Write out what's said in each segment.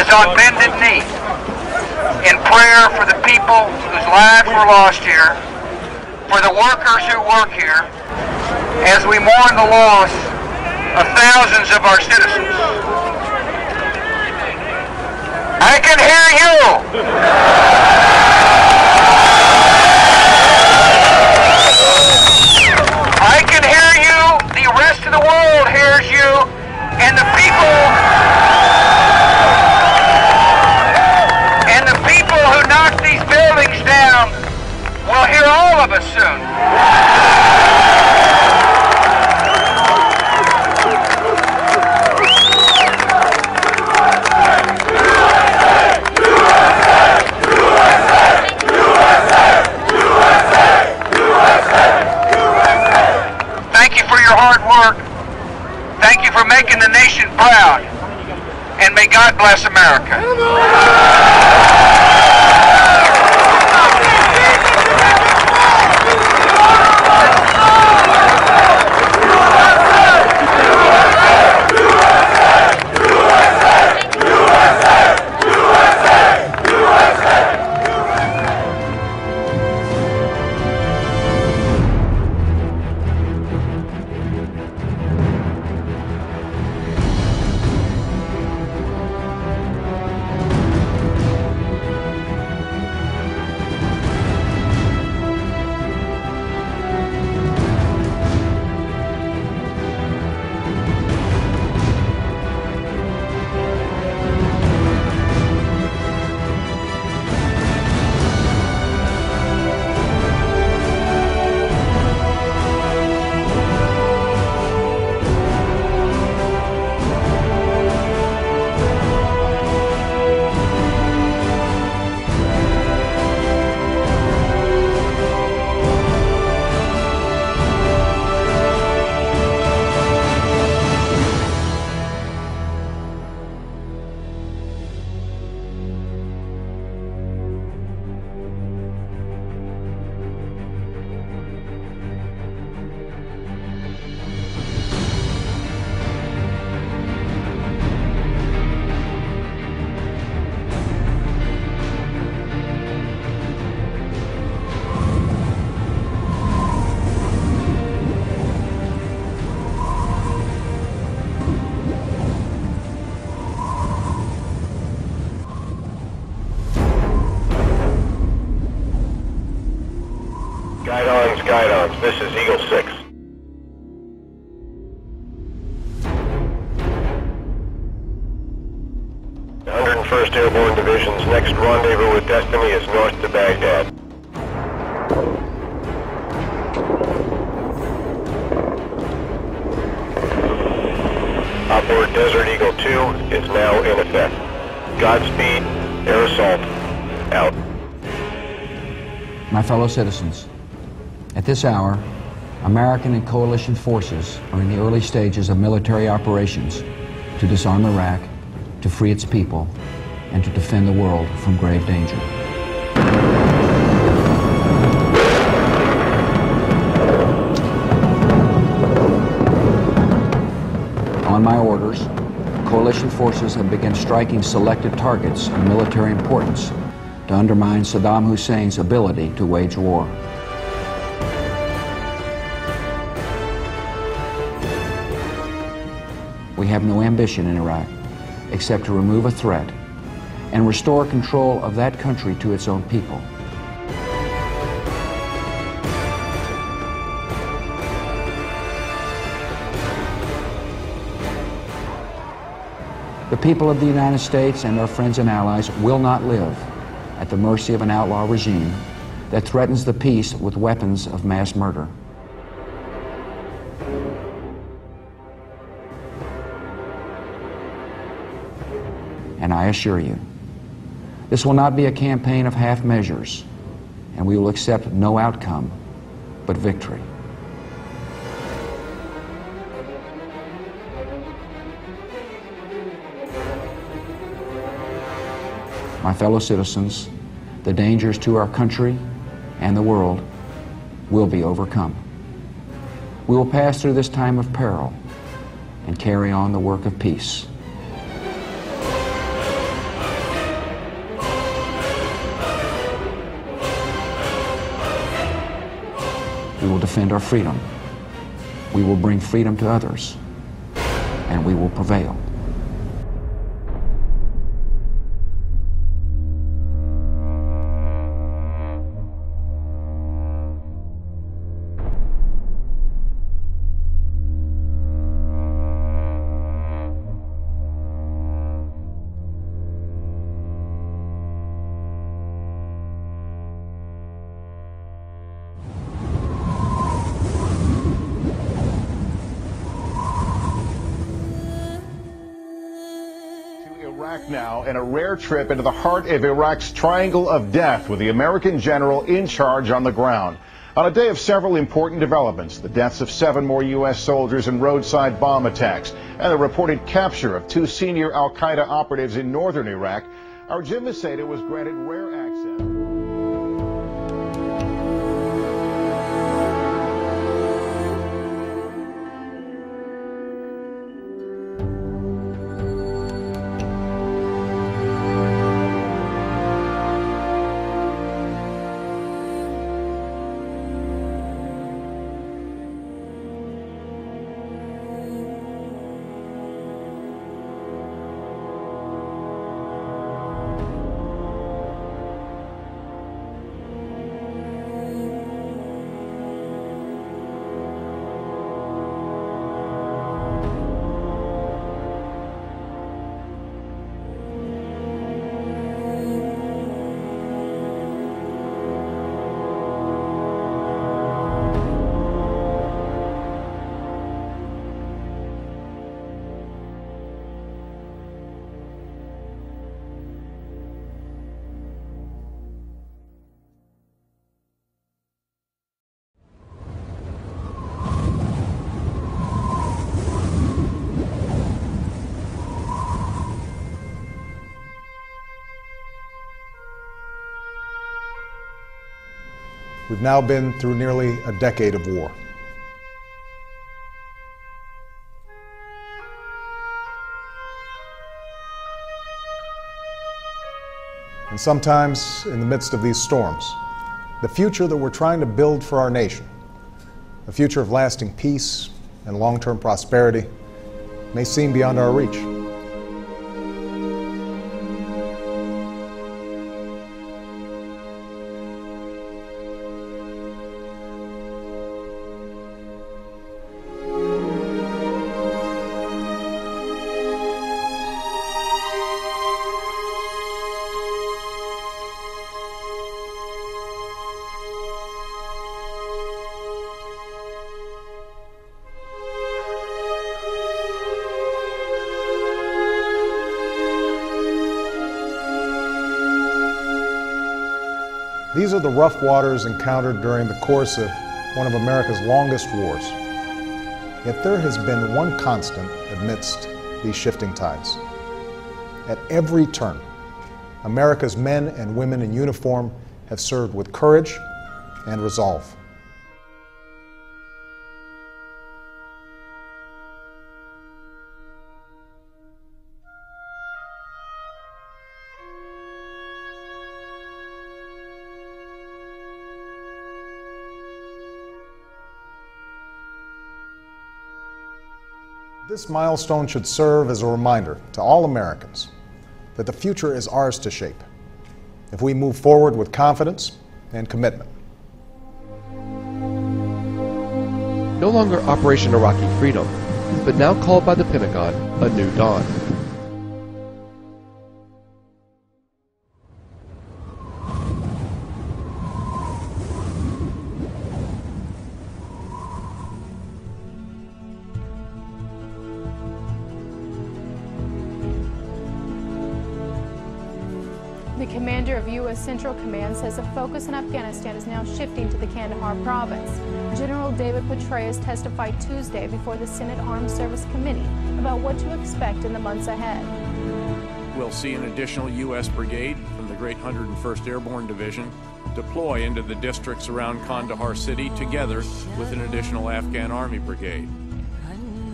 is on bended knee in prayer for the people whose lives were lost here, for the workers who work here, as we mourn the loss of thousands of our citizens. I can hear you! I can hear you, the rest of the world hears you, and the people who knocked these buildings down will hear all of us soon. Thank you for your hard work. Thank you for making the nation proud. And may God bless America. Guide-ons, this is Eagle 6. The 101st Airborne Division's next rendezvous with destiny is north to Baghdad. Outboard Desert Eagle 2 is now in effect. Godspeed, air assault, out. My fellow citizens, at this hour, American and coalition forces are in the early stages of military operations to disarm Iraq, to free its people, and to defend the world from grave danger. On my orders, coalition forces have begun striking selected targets of military importance to undermine Saddam Hussein's ability to wage war. We have no ambition in Iraq except to remove a threat and restore control of that country to its own people. The people of the United States and our friends and allies will not live at the mercy of an outlaw regime that threatens the peace with weapons of mass murder. And I assure you, this will not be a campaign of half measures, and we will accept no outcome but victory. My fellow citizens, the dangers to our country and the world will be overcome. We will pass through this time of peril and carry on the work of peace. We will defend our freedom. We will bring freedom to others, and we will prevail. Now, and a rare trip into the heart of Iraq's Triangle of Death with the American general in charge on the ground. On a day of several important developments, the deaths of 7 more U.S. soldiers in roadside bomb attacks, and the reported capture of 2 senior al-Qaeda operatives in northern Iraq, our Jim Maceda was granted rare access. We've now been through nearly a decade of war. And sometimes, in the midst of these storms, the future that we're trying to build for our nation, a future of lasting peace and long-term prosperity, may seem beyond our reach. These are the rough waters encountered during the course of one of America's longest wars. Yet there has been one constant amidst these shifting tides. At every turn, America's men and women in uniform have served with courage and resolve. This milestone should serve as a reminder to all Americans that the future is ours to shape if we move forward with confidence and commitment. No longer Operation Iraqi Freedom, but now called by the Pentagon a New Dawn. The commander of U.S. Central Command says the focus in Afghanistan is now shifting to the Kandahar province. General David Petraeus testified Tuesday before the Senate Armed Service Committee about what to expect in the months ahead. We'll see an additional U.S. Brigade from the Great 101st Airborne Division deploy into the districts around Kandahar city together with an additional Afghan Army Brigade.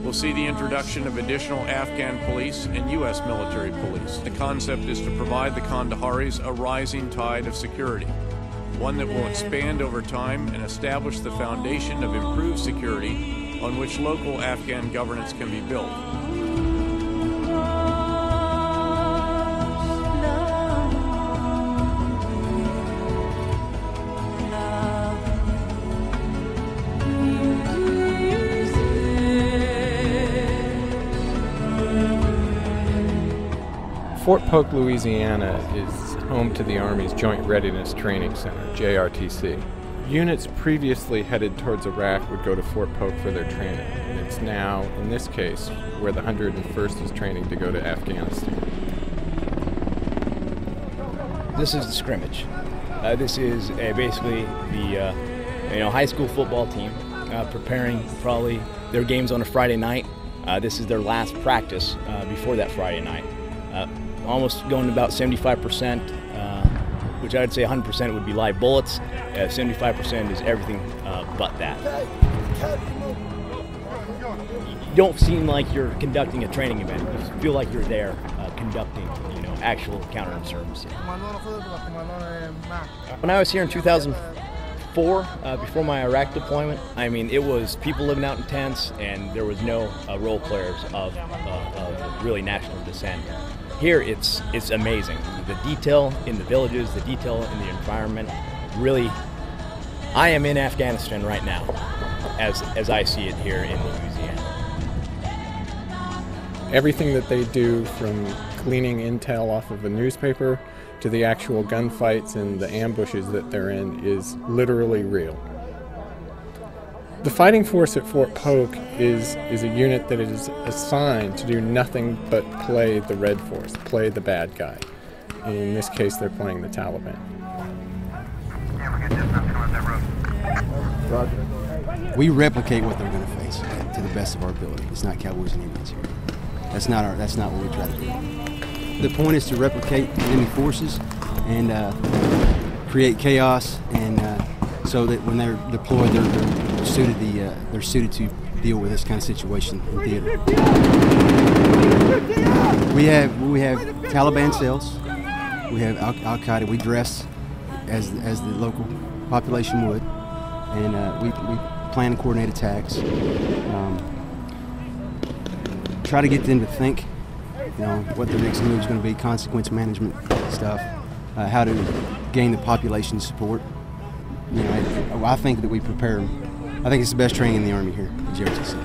We'll see the introduction of additional Afghan police and U.S. military police. The concept is to provide the Kandaharis a rising tide of security. one that will expand over time and establish the foundation of improved security on which local Afghan governance can be built. Fort Polk, Louisiana is home to the Army's Joint Readiness Training Center, JRTC. Units previously headed towards Iraq would go to Fort Polk for their training, and it's now, in this case, where the 101st is training to go to Afghanistan. This is the scrimmage. This is basically the high school football team preparing probably their games on a Friday night. This is their last practice before that Friday night. Almost going to about 75%, which I would say 100% would be live bullets. 75% is everything but that. You don't seem like you're conducting a training event. You feel like you're there conducting, actual counterinsurgency. When I was here in 2004, before my Iraq deployment, I mean, it was people living out in tents, and there was no role players of really national descent. Here, it's amazing. The detail in the villages, the detail in the environment. Really, I am in Afghanistan right now, as I see it here in Louisiana. Everything that they do, from gleaning intel off of a newspaper to the actual gunfights and the ambushes that they're in, is literally real. The fighting force at Fort Polk is a unit that is assigned to do nothing but play the Red Force, play the bad guy. In this case, they're playing the Taliban. We replicate what they're going to face to the best of our ability. It's not cowboys and Indians here. That's not what we try to do. The point is to replicate enemy forces and create chaos, and so that when they're deployed, they're suited to deal with this kind of situation in theater. We have Taliban cells. We have Al Qaeda. We dress as the local population would, and we plan and coordinate attacks. Try to get them to think, what their next move is going to be, consequence management stuff, how to gain the population's support. I think that we prepare them. I think it's the best training in the Army here at JRTC.